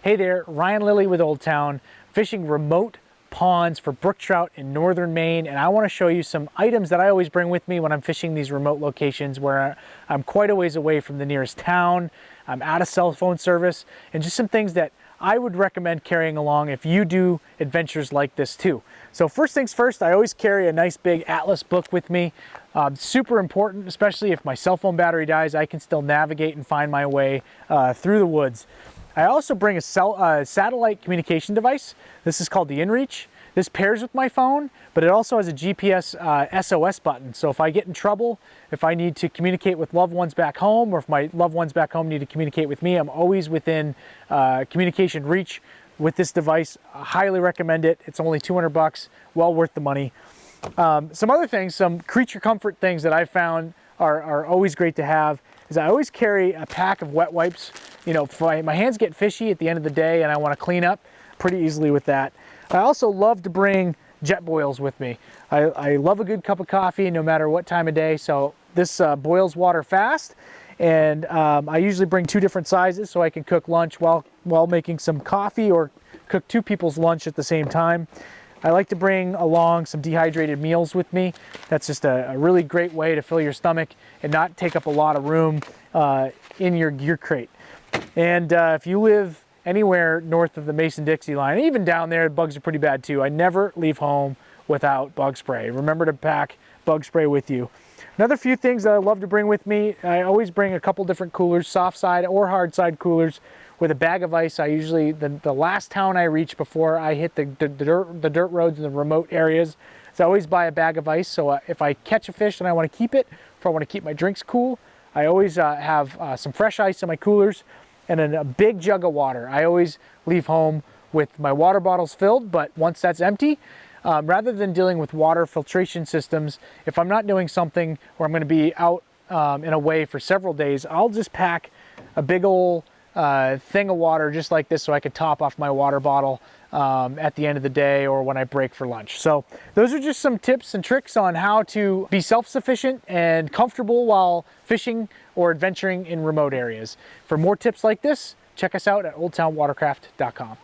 Hey there, Ryan Lilly with Old Town, fishing remote ponds for brook trout in northern Maine, and I want to show you some items that I always bring with me when I'm fishing these remote locations where I'm quite a ways away from the nearest town, I'm out of cell phone service, and just some things that I would recommend carrying along if you do adventures like this too. So first things first, I always carry a nice big atlas book with me. Super important, especially if my cell phone battery dies, I can still navigate and find my way through the woods. I also bring a satellite communication device. This is called the InReach. This pairs with my phone, but it also has a GPS SOS button. So if I get in trouble, if I need to communicate with loved ones back home, or if my loved ones back home need to communicate with me, I'm always within communication reach with this device. I highly recommend it. It's only 200 bucks, well worth the money. Some other things, some creature comfort things that I found are always great to have is I always carry a pack of wet wipes. You know, if my hands get fishy at the end of the day and I want to clean up pretty easily with that. I also love to bring jet boils with me. I love a good cup of coffee no matter what time of day, so this boils water fast, and I usually bring 2 different sizes so I can cook lunch while making some coffee or cook 2 people's lunch at the same time. I like to bring along some dehydrated meals with me. That's just a really great way to fill your stomach and not take up a lot of room in your gear crate. And if you live anywhere north of the Mason-Dixie line, even down there, bugs are pretty bad too. I never leave home without bug spray. Remember to pack bug spray with you. Another few things that I love to bring with me, I always bring a couple different coolers, soft side or hard side coolers, with a bag of ice. I usually, the last town I reach before I hit the dirt roads in the remote areas, is I always buy a bag of ice. So if I catch a fish and I want to keep it, if I want to keep my drinks cool, I always have some fresh ice in my coolers, and then a big jug of water. I always leave home with my water bottles filled, but once that's empty, rather than dealing with water filtration systems, if I'm not doing something where I'm going to be out and away for several days, I'll just pack a big old thing of water just like this so I could top off my water bottle at the end of the day or when I break for lunch. So those are just some tips and tricks on how to be self-sufficient and comfortable while fishing or adventuring in remote areas. For more tips like this, check us out at oldtownwatercraft.com.